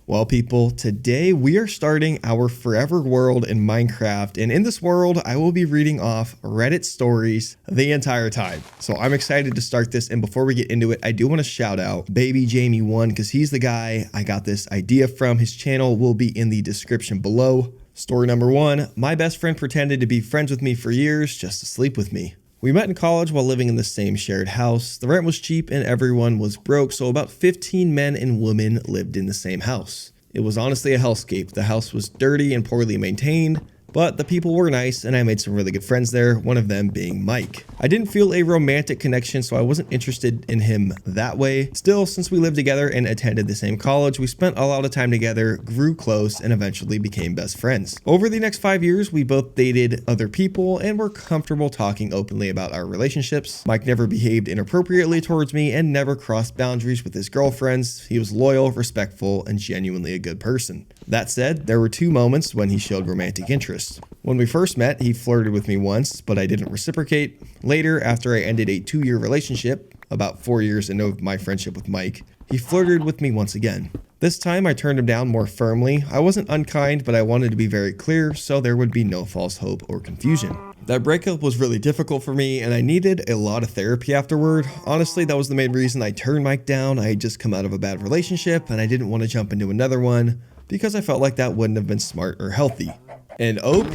Well, people, today we are starting our forever world in Minecraft, and in this world, I will be reading off Reddit stories the entire time. So I'm excited to start this, and before we get into it, I do want to shout out Baby Jamie1 because he's the guy I got this idea from. His channel will be in the description below. Story number 1, my best friend pretended to be friends with me for years just to sleep with me. We met in college while living in the same shared house. The rent was cheap and everyone was broke, so about 15 men and women lived in the same house. It was honestly a hellscape. The house was dirty and poorly maintained, but the people were nice and I made some really good friends there, one of them being Mike. I didn't feel a romantic connection, so I wasn't interested in him that way. Still, since we lived together and attended the same college, we spent a lot of time together, grew close, and eventually became best friends. Over the next 5 years, we both dated other people and were comfortable talking openly about our relationships. Mike never behaved inappropriately towards me and never crossed boundaries with his girlfriends. He was loyal, respectful, and genuinely a good person. That said, there were 2 moments when he showed romantic interest. When we first met, he flirted with me once, but I didn't reciprocate. Later, after I ended a 2-year relationship, about 4 years into my friendship with Mike, he flirted with me once again. This time, I turned him down more firmly. I wasn't unkind, but I wanted to be very clear so there would be no false hope or confusion. That breakup was really difficult for me, and I needed a lot of therapy afterward. Honestly, that was the main reason I turned Mike down. I had just come out of a bad relationship, and I didn't want to jump into another one because I felt like that wouldn't have been smart or healthy. And OP,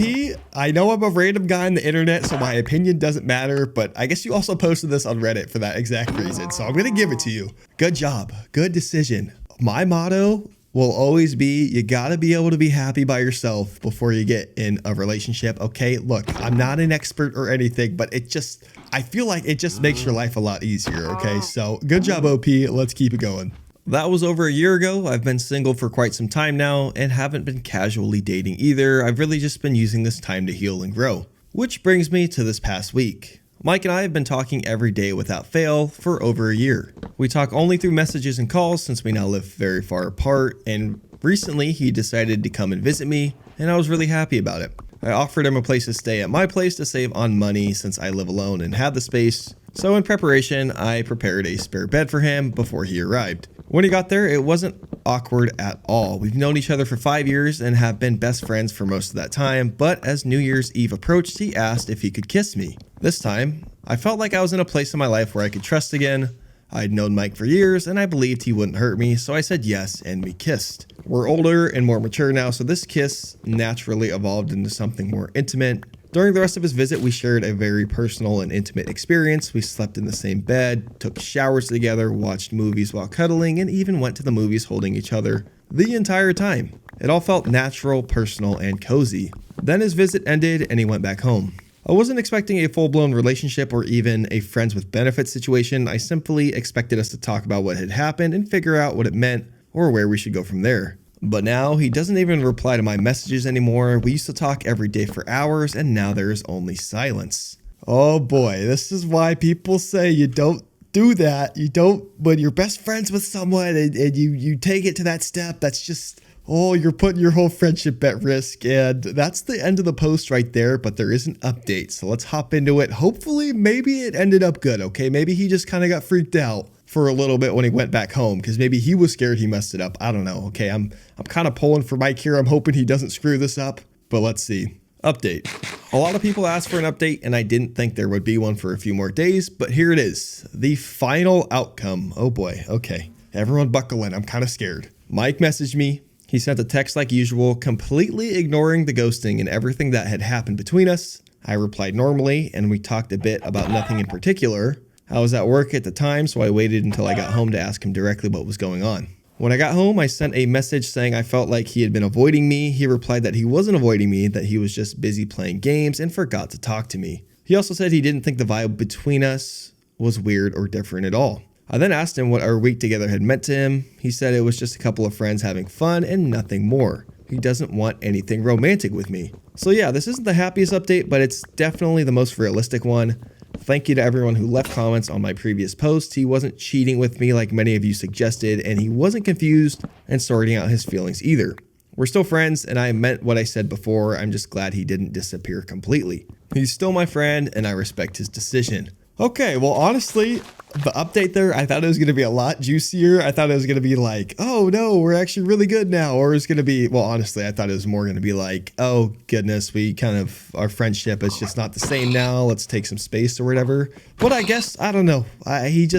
I know I'm a random guy on the internet, so my opinion doesn't matter, but I guess you also posted this on Reddit for that exact reason, so I'm going to give it to you. Good job. Good decision. My motto will always be, you got to be able to be happy by yourself before you get in a relationship, okay? Look, I'm not an expert or anything, but I feel like it just makes your life a lot easier, okay? So good job, OP. Let's keep it going. That was over a year ago. I've been single for quite some time now and haven't been casually dating either. I've really just been using this time to heal and grow. Which brings me to this past week. Mike and I have been talking every day without fail for over a year. We talk only through messages and calls since we now live very far apart, and recently he decided to come and visit me, and I was really happy about it. I offered him a place to stay at my place to save on money since I live alone and had the space. So in preparation, I prepared a spare bed for him before he arrived. When he got there, it wasn't awkward at all. We've known each other for 5 years and have been best friends for most of that time, but as New Year's Eve approached, he asked if he could kiss me. This time, I felt like I was in a place in my life where I could trust again. I'd known Mike for years and I believed he wouldn't hurt me, so I said yes and we kissed. We're older and more mature now, so this kiss naturally evolved into something more intimate. During the rest of his visit, we shared a very personal and intimate experience. We slept in the same bed, took showers together, watched movies while cuddling, and even went to the movies holding each other the entire time. It all felt natural, personal, and cozy. Then his visit ended and he went back home. I wasn't expecting a full-blown relationship or even a friends with benefits situation. I simply expected us to talk about what had happened and figure out what it meant or where we should go from there. But now he doesn't even reply to my messages anymore. We used to talk every day for hours and now there is only silence. Oh boy, this is why people say you don't do that. You don't, when you're best friends with someone and you take it to that step, that's just, oh, you're putting your whole friendship at risk. And that's the end of the post right there, but there is an update. So let's hop into it. Hopefully, maybe it ended up good, okay? Maybe he just kind of got freaked out for a little bit when he went back home because maybe he was scared he messed it up. I don't know. Okay, I'm kind of pulling for Mike here. I'm hoping he doesn't screw this up, but let's see. Update. A lot of people asked for an update and I didn't think there would be one for a few more days, but here it is. The final outcome. Oh boy. Okay. Everyone buckle in. I'm kind of scared. Mike messaged me. He sent a text like usual, completely ignoring the ghosting and everything that had happened between us. I replied normally and we talked a bit about nothing in particular. I was at work at the time, so I waited until I got home to ask him directly what was going on. When I got home, I sent a message saying I felt like he had been avoiding me. He replied that he wasn't avoiding me, that he was just busy playing games and forgot to talk to me. He also said he didn't think the vibe between us was weird or different at all. I then asked him what our week together had meant to him. He said it was just a couple of friends having fun and nothing more. He doesn't want anything romantic with me. So yeah, this isn't the happiest update, but it's definitely the most realistic one. Thank you to everyone who left comments on my previous post. He wasn't cheating with me like many of you suggested, and he wasn't confused and sorting out his feelings either. We're still friends, and I meant what I said before. I'm just glad he didn't disappear completely. He's still my friend, and I respect his decision. Okay, well, honestly, the update there, I thought it was going to be a lot juicier. I thought it was going to be like, oh no, we're actually really good now. Or it's going to be, well, honestly, I thought it was more going to be like, oh goodness, we kind of, our friendship is just not the same now. Let's take some space or whatever. But I guess, I don't know. I mean,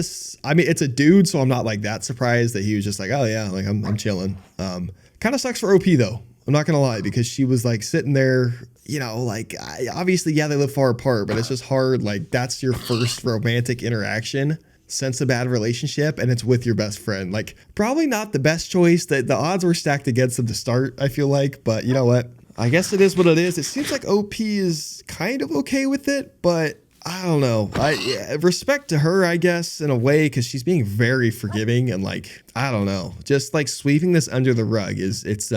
it's a dude, so I'm not like that surprised that he was just like, oh yeah, like I'm chilling. Kind of sucks for OP though. I'm not going to lie, because she was like sitting there, you know, like obviously, yeah, they live far apart, but it's just hard. Like that's your first romantic interaction since a bad relationship, and it's with your best friend. Like probably not the best choice. That the odds were stacked against them to start, I feel like, but you know what? I guess it is what it is. It seems like OP is kind of okay with it, but I don't know. Respect to her, I guess, in a way, because she's being very forgiving and like, I don't know, just like sweeping this under the rug it's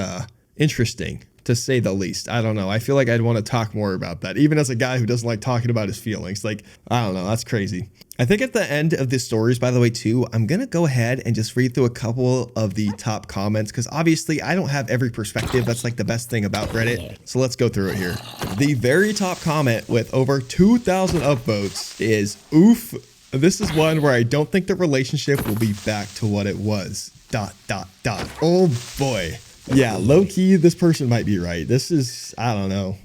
interesting, to say the least. I don't know. I feel like I'd want to talk more about that, even as a guy who doesn't like talking about his feelings. Like, I don't know. That's crazy. I think at the end of the stories, by the way, too, I'm going to go ahead and just read through a couple of the top comments, because obviously I don't have every perspective. That's like the best thing about Reddit. So let's go through it here. The very top comment with over 2,000 upvotes is, oof. This is one where I don't think the relationship will be back to what it was. ... Oh boy. Yeah, low key, this person might be right. This is, I don't know.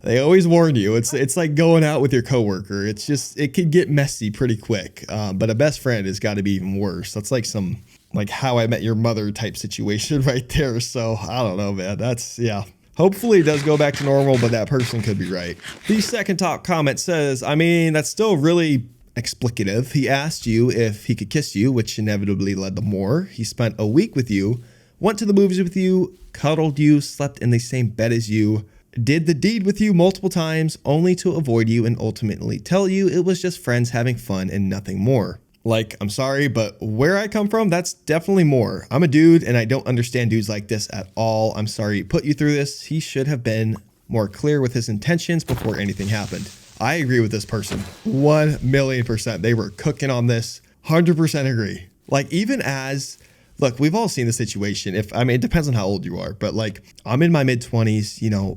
They always warn you. It's like going out with your coworker. It's just, it could get messy pretty quick. But a best friend has got to be even worse. That's like some like How I Met Your Mother type situation right there. So I don't know, man. That's, yeah. Hopefully it does go back to normal, but that person could be right. The second top comment says, I mean, that's still really explicative. He asked you if he could kiss you, which inevitably led to more. He spent a week with you, went to the movies with you, cuddled you, slept in the same bed as you, did the deed with you multiple times, only to avoid you and ultimately tell you it was just friends having fun and nothing more. Like, I'm sorry, but where I come from, that's definitely more. I'm a dude and I don't understand dudes like this at all. I'm sorry he put you through this. He should have been more clear with his intentions before anything happened. I agree with this person. 1,000,000%. They were cooking on this. 100% agree. Like, even as... Look, we've all seen the situation. It depends on how old you are, but like I'm in my mid 20s, you know,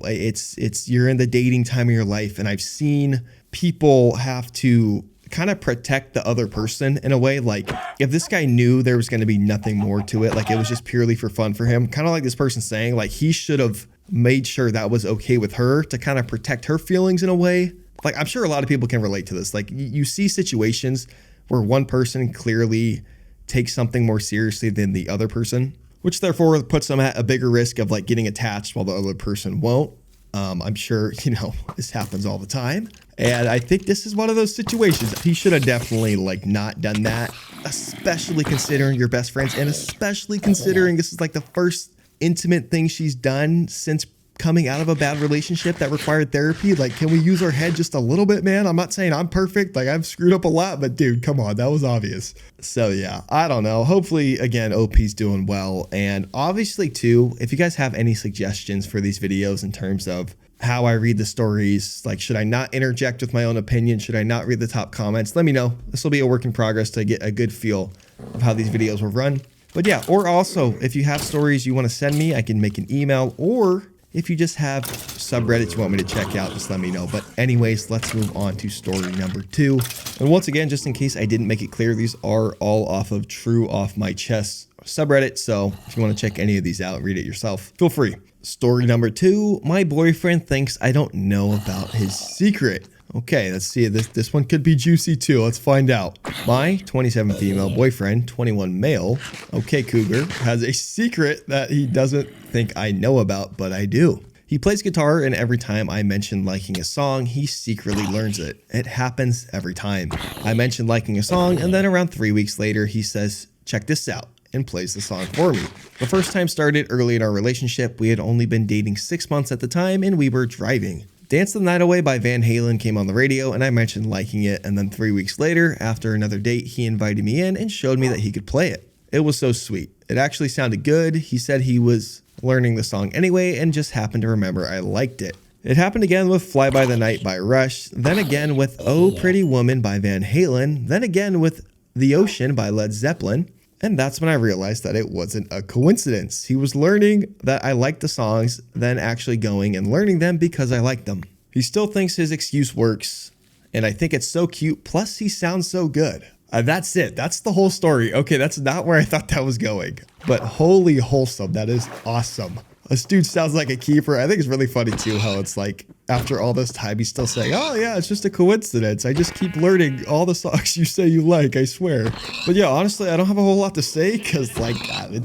you're in the dating time of your life. And I've seen people have to kind of protect the other person in a way. Like if this guy knew there was going to be nothing more to it, like it was just purely for fun for him, kind of like this person saying, like he should have made sure that was okay with her to kind of protect her feelings in a way. Like I'm sure a lot of people can relate to this. Like you see situations where one person clearly take something more seriously than the other person, which therefore puts them at a bigger risk of like getting attached while the other person won't. I'm sure, you know, this happens all the time. And I think this is one of those situations. He should have definitely like not done that, especially considering your best friends and especially considering this is like the first intimate thing she's done since coming out of a bad relationship that required therapy. Like, can we use our head just a little bit, man? I'm not saying I'm perfect. Like I've screwed up a lot, but dude, come on. That was obvious. So yeah, I don't know. Hopefully again, OP's doing well. And obviously too, if you guys have any suggestions for these videos in terms of how I read the stories, like should I not interject with my own opinion? Should I not read the top comments? Let me know. This will be a work in progress to get a good feel of how these videos will run. But yeah, or also if you have stories you want to send me, I can make an email, or if you just have subreddits you want me to check out, just let me know. But anyways, let's move on to story number 2. And once again, just in case I didn't make it clear, these are all off of True Off My Chest subreddit. So if you want to check any of these out and read it yourself, feel free. Story number 2, my boyfriend thinks I don't know about his secret. Okay, let's see. This one could be juicy too. Let's find out. My 27 female boyfriend, 21 male, okay, cougar, has a secret that he doesn't think I know about, but I do. He plays guitar, and every time I mention liking a song, he secretly learns it. It happens every time. I mention liking a song, and then around 3 weeks later, he says, check this out, and plays the song for me. The first time started early in our relationship. We had only been dating 6 months at the time, and we were driving. Dance the Night Away by Van Halen came on the radio and I mentioned liking it, and then 3 weeks later, after another date, he invited me in and showed me that he could play it. It was so sweet. It actually sounded good. He said he was learning the song anyway and just happened to remember I liked it. It happened again with Fly By the Night by Rush, then again with Oh Pretty Woman by Van Halen, then again with The Ocean by Led Zeppelin. And that's when I realized that it wasn't a coincidence. He was learning that I liked the songs, then actually going and learning them because I liked them. He still thinks his excuse works, and I think it's so cute, plus he sounds so good. That's it. That's the whole story. Okay, that's not where I thought that was going. But holy wholesome. That is awesome. This dude sounds like a keeper. I think it's really funny too how it's like after all this time he's still saying, oh yeah, it's just a coincidence. I just keep learning all the songs you say you like, I swear. But yeah, honestly, I don't have a whole lot to say because like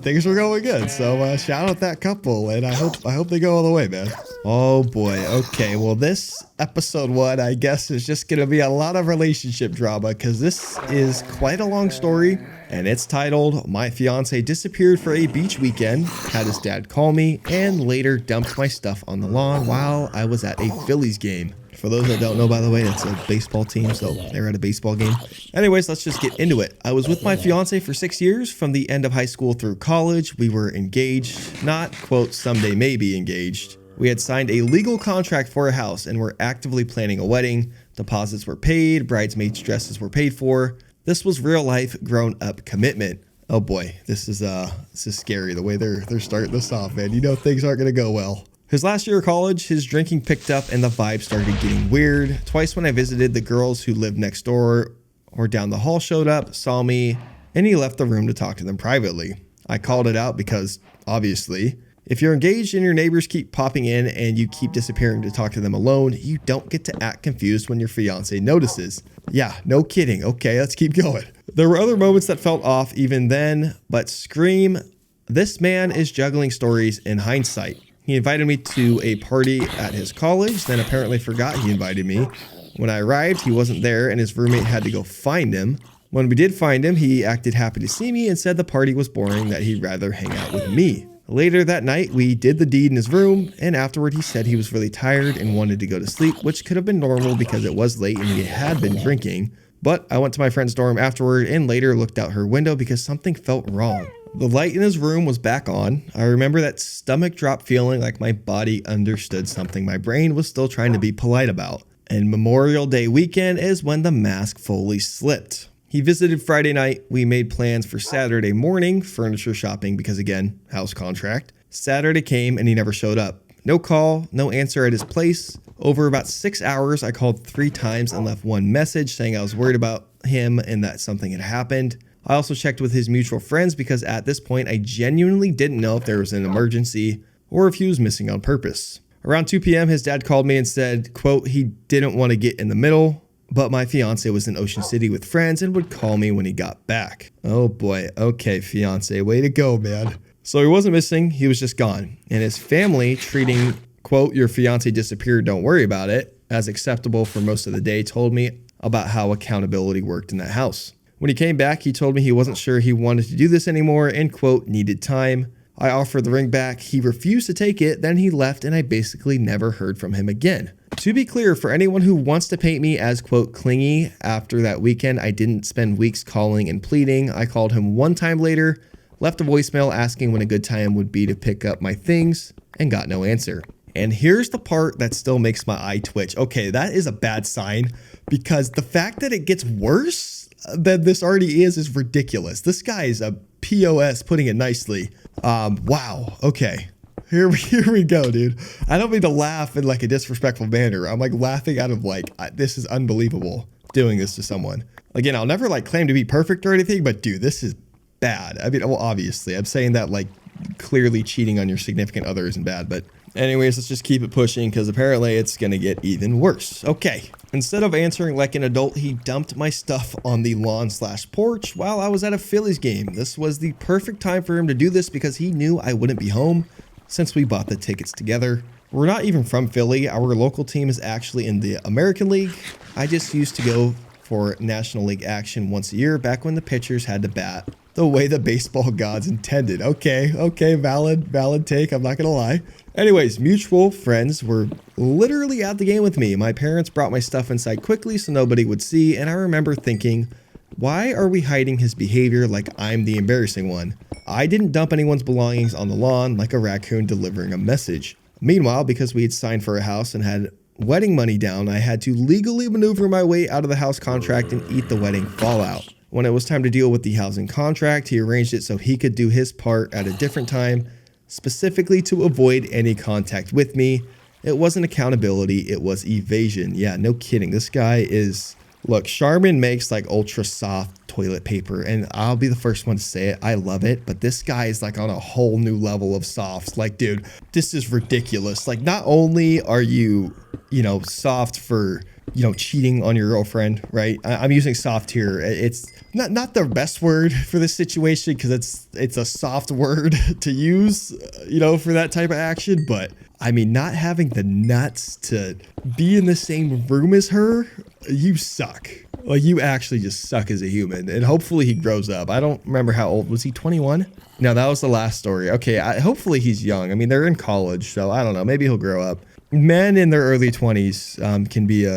things were going good. So shout out that couple and I hope they go all the way, man. Oh boy. Okay, well this episode 1 I guess is just gonna be a lot of relationship drama because this is quite a long story. And it's titled, My Fiance Disappeared for a Beach Weekend, Had His Dad Call Me, and Later Dumped My Stuff on the Lawn while I was at a Phillies game. For those that don't know, by the way, that's a baseball team, so they were at a baseball game. Anyways, let's just get into it. I was with my fiance for 6 years, from the end of high school through college. We were engaged, not, quote, someday maybe engaged. We had signed a legal contract for a house and were actively planning a wedding. Deposits were paid, bridesmaids' dresses were paid for. This was real life grown up commitment. Oh boy, this is scary the way they're starting this off, man. You know things aren't gonna go well. His last year of college, his drinking picked up and the vibe started getting weird. Twice when I visited, the girls who lived next door or down the hall showed up, saw me, and he left the room to talk to them privately. I called it out because, obviously, if you're engaged and your neighbors keep popping in and you keep disappearing to talk to them alone, you don't get to act confused when your fiance notices. Yeah, no kidding. Okay, let's keep going. There were other moments that felt off even then, but scream, this man is juggling stories in hindsight. He invited me to a party at his college, then apparently forgot he invited me. When I arrived, he wasn't there and his roommate had to go find him. When we did find him, he acted happy to see me and said the party was boring, that he'd rather hang out with me. Later that night, we did the deed in his room, and afterward he said he was really tired and wanted to go to sleep, which could have been normal because it was late and he had been drinking. But I went to my friend's dorm afterward and later looked out her window because something felt wrong. The light in his room was back on. I remember that stomach drop feeling like my body understood something my brain was still trying to be polite about. And Memorial Day weekend is when the mask fully slipped. He visited Friday night. We made plans for Saturday morning, furniture shopping because again, house contract. Saturday came and he never showed up. No call, no answer at his place. Over about 6 hours, I called 3 times and left one message saying I was worried about him and that something had happened. I also checked with his mutual friends because at this point, I genuinely didn't know if there was an emergency or if he was missing on purpose. Around 2 p.m., his dad called me and said, quote, he didn't want to get in the middle, but my fiance was in Ocean City with friends and would call me when he got back. Oh boy. Okay, fiance, way to go, man. So he wasn't missing, he was just gone. And his family treating, quote, your fiance disappeared, don't worry about it, as acceptable for most of the day, told me about how accountability worked in that house. When he came back, he told me he wasn't sure he wanted to do this anymore and, quote, needed time. I offered the ring back. He refused to take it. Then he left and I basically never heard from him again. To be clear, for anyone who wants to paint me as, quote, clingy, after that weekend, I didn't spend weeks calling and pleading. I called him one time later, left a voicemail asking when a good time would be to pick up my things, and got no answer. And here's the part that still makes my eye twitch. Okay, that is a bad sign because the fact that it gets worse than this already is ridiculous. This guy is a POS, putting it nicely. Wow. Okay. Here we go, dude. I don't mean to laugh in like a disrespectful manner. I'm like laughing out of like, this is unbelievable doing this to someone. Again, I'll never like claim to be perfect or anything, but dude, this is bad. I mean, well, obviously I'm saying that like clearly cheating on your significant other isn't bad, but anyways, let's just keep it pushing because apparently it's going to get even worse. Okay. Instead of answering like an adult, he dumped my stuff on the lawn/porch while I was at a Phillies game. This was the perfect time for him to do this because he knew I wouldn't be home since we bought the tickets together. We're not even from Philly. Our local team is actually in the American League. I just used to go for National League action once a year back when the pitchers had to bat the way the baseball gods intended. Okay, valid take. I'm not gonna lie. Anyways, mutual friends were literally at the game with me. My parents brought my stuff inside quickly so nobody would see, and I remember thinking, why are we hiding his behavior like I'm the embarrassing one? I didn't dump anyone's belongings on the lawn like a raccoon delivering a message. Meanwhile, because we had signed for a house and had wedding money down, I had to legally maneuver my way out of the house contract and eat the wedding fallout. When it was time to deal with the housing contract, he arranged it so he could do his part at a different time, specifically to avoid any contact with me. It wasn't accountability, it was evasion. Yeah, no kidding. This guy is Look, Charmin makes like ultra soft toilet paper, and I'll be the first one to say it. I love it, but this guy is like on a whole new level of soft. Like, dude, this is ridiculous. Like, not only are you, soft for, cheating on your girlfriend, right? I'm using soft here. It's not the best word for this situation because it's a soft word to use, for that type of action. But I mean, not having the nuts to be in the same room as her, you suck. Like, you actually just suck as a human. And hopefully he grows up. I don't remember how old. Was he 21? No, that was the last story. Okay, hopefully he's young. I mean, they're in college, so I don't know. Maybe he'll grow up. Men in their early 20s can be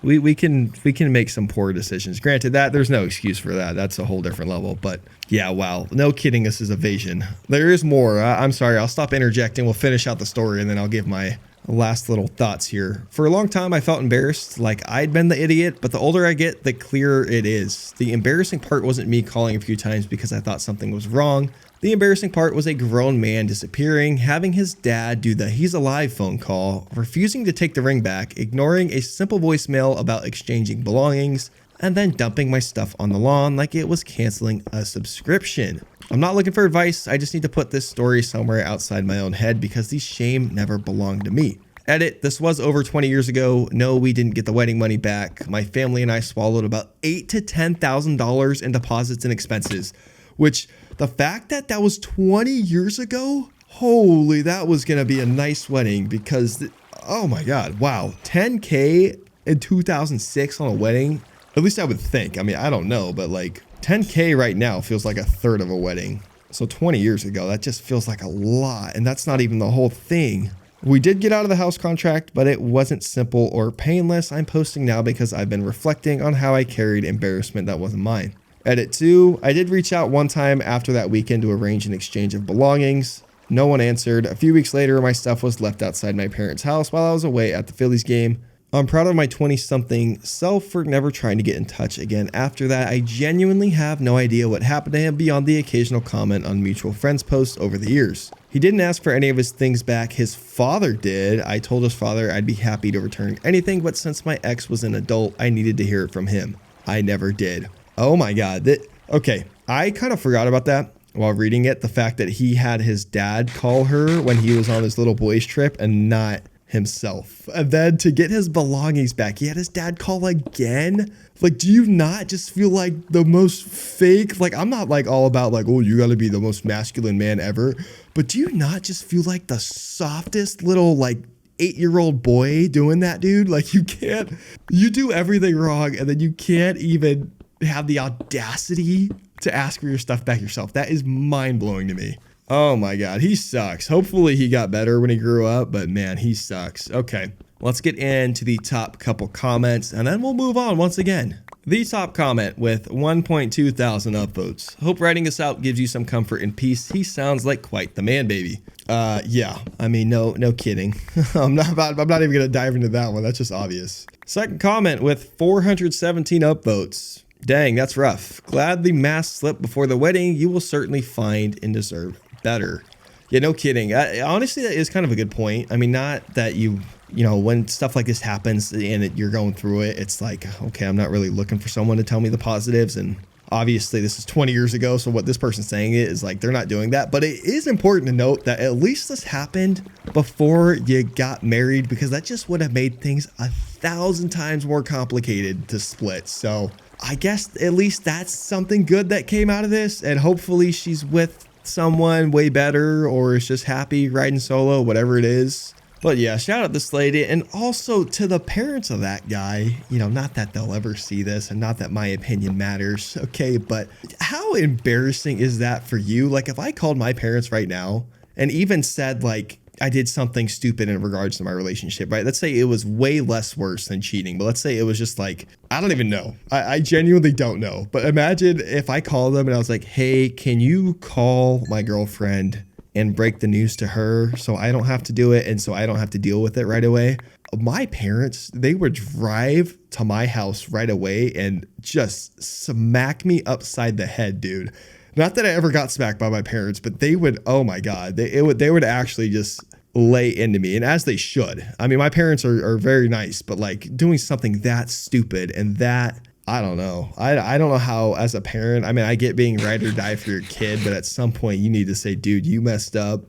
we can make some poor decisions. Granted, that there's no excuse for that. That's a whole different level. But yeah, wow. No kidding. This is evasion. There is more. I'm sorry. I'll stop interjecting. We'll finish out the story and then I'll give my last little thoughts here. For a long time, I felt embarrassed, like I'd been the idiot, but the older I get, the clearer it is. The embarrassing part wasn't me calling a few times because I thought something was wrong. The embarrassing part was a grown man disappearing, having his dad do the "he's alive" phone call, refusing to take the ring back, ignoring a simple voicemail about exchanging belongings, and then dumping my stuff on the lawn like it was canceling a subscription. I'm not looking for advice, I just need to put this story somewhere outside my own head because the shame never belonged to me. Edit, this was over 20 years ago. No, we didn't get the wedding money back. My family and I swallowed about $8,000 to $10,000 in deposits and expenses, which the fact that that was 20 years ago, holy, that was going to be a nice wedding because, oh my God, wow, $10K in 2006 on a wedding. At least I would think. I mean, I don't know, but like $10K right now feels like a third of a wedding. So 20 years ago, that just feels like a lot. And that's not even the whole thing. We did get out of the house contract, but it wasn't simple or painless. I'm posting now because I've been reflecting on how I carried embarrassment that wasn't mine. Edit 2, I did reach out one time after that weekend to arrange an exchange of belongings. No one answered. A few weeks later, my stuff was left outside my parents' house while I was away at the Phillies game. I'm proud of my 20-something self for never trying to get in touch again after that. I genuinely have no idea what happened to him beyond the occasional comment on mutual friends posts over the years. He didn't ask for any of his things back. His father did. I told his father I'd be happy to return anything, but since my ex was an adult, I needed to hear it from him. I never did. Oh my God. Okay, I kind of forgot about that while reading it. The fact that he had his dad call her when he was on his little boys trip and not himself. And then to get his belongings back, he had his dad call again. Like, do you not just feel like the most fake? Like, I'm not like all about like, oh, you got to be the most masculine man ever. But do you not just feel like the softest little like 8-year-old boy doing that, dude? Like, you do everything wrong and then you can't even have the audacity to ask for your stuff back yourself. That is mind-blowing to me. Oh my God, he sucks. Hopefully he got better when he grew up, but man, he sucks. Okay, let's get into the top couple comments and then we'll move on once again. The top comment with 1.2 thousand upvotes. Hope writing this out gives you some comfort and peace. He sounds like quite the man, baby. Yeah, I mean, no kidding. I'm not even gonna dive into that one. That's just obvious. Second comment with 417 upvotes. Dang, that's rough. Glad the mask slipped before the wedding. You will certainly find and deserve better. Yeah, no kidding. Honestly, that is kind of a good point. I mean, not that when stuff like this happens and you're going through it, it's like, okay, I'm not really looking for someone to tell me the positives. And obviously this is 20 years ago. So what this person's saying is like, they're not doing that. But it is important to note that at least this happened before you got married, because that just would have made things 1,000 times more complicated to split. So I guess at least that's something good that came out of this, and hopefully she's with someone way better or is just happy riding solo, whatever it is. But yeah, shout out this lady, and also to the parents of that guy. Not that they'll ever see this and not that my opinion matters, okay, but how embarrassing is that for you? Like, if I called my parents right now and even said like I did something stupid in regards to my relationship, right? Let's say it was way less worse than cheating, but let's say it was just like, I don't even know. I genuinely don't know. But imagine if I called them and I was like, hey, can you call my girlfriend and break the news to her so I don't have to do it and so I don't have to deal with it right away? My parents, they would drive to my house right away and just smack me upside the head, dude. Not that I ever got smacked by my parents, but they would, oh my God, they would actually just lay into me, and as they should. I mean, my parents are very nice, but like doing something that stupid and that, I don't know. I don't know how, as a parent, I mean, I get being ride or die for your kid, but at some point you need to say, dude, you messed up,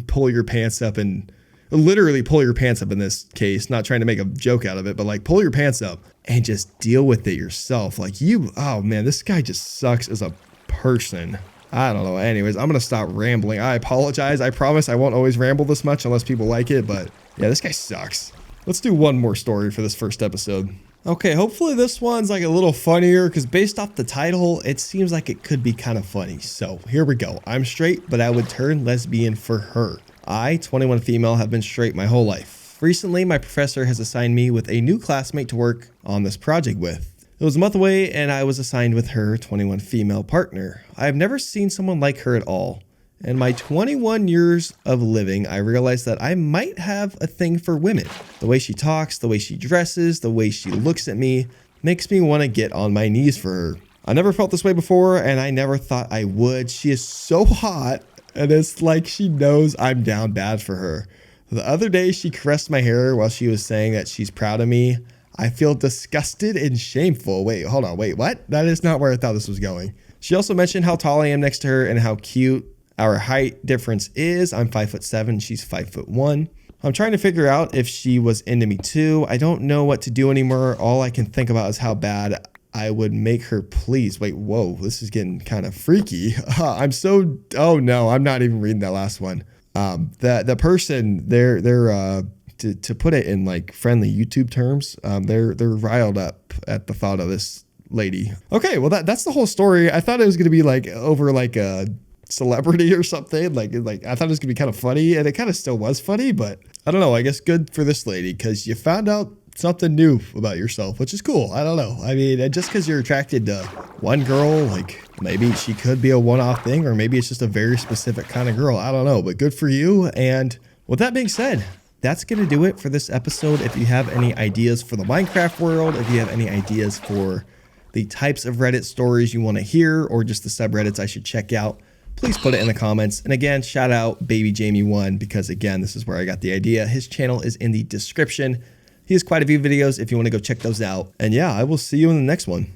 pull your pants up, and literally pull your pants up in this case, not trying to make a joke out of it, but like pull your pants up and just deal with it yourself. Like oh man, this guy just sucks as a person. I don't know. Anyways, I'm going to stop rambling. I apologize. I promise I won't always ramble this much unless people like it, but yeah, this guy sucks. Let's do one more story for this first episode. Okay, hopefully this one's like a little funnier because based off the title, it seems like it could be kind of funny. So here we go. I'm straight, but I would turn lesbian for her. I, 21 female, have been straight my whole life. Recently, my professor has assigned me with a new classmate to work on this project with. It was a month away and I was assigned with her 21 female partner. I have never seen someone like her at all. In my 21 years of living, I realized that I might have a thing for women. The way she talks, the way she dresses, the way she looks at me makes me want to get on my knees for her. I never felt this way before and I never thought I would. She is so hot and it's like she knows I'm down bad for her. The other day she caressed my hair while she was saying that she's proud of me. I feel disgusted and shameful. Wait, hold on. Wait, what? That is not where I thought this was going. She also mentioned how tall I am next to her and how cute our height difference is. I'm 5'7", she's 5'1". I'm trying to figure out if she was into me too. I don't know what to do anymore. All I can think about is how bad I would make her please. Wait, whoa, this is getting kind of freaky. Oh no, I'm not even reading that last one. The person, they're to put it in like friendly YouTube terms, they're riled up at the thought of this lady. Okay, well that's the whole story. I thought it was gonna be like over like a celebrity or something. Like I thought it was gonna be kind of funny, and it kind of still was funny, but I don't know. I guess good for this lady because you found out something new about yourself, which is cool. I don't know. I mean, just because you're attracted to one girl, like maybe she could be a one-off thing, or maybe it's just a very specific kind of girl. I don't know, but good for you. And with that being said, that's going to do it for this episode. If you have any ideas for the Minecraft world, if you have any ideas for the types of Reddit stories you want to hear, or just the subreddits I should check out, please put it in the comments. And again, shout out Baby Jamie1 because again, this is where I got the idea. His channel is in the description. He has quite a few videos if you want to go check those out. And yeah, I will see you in the next one.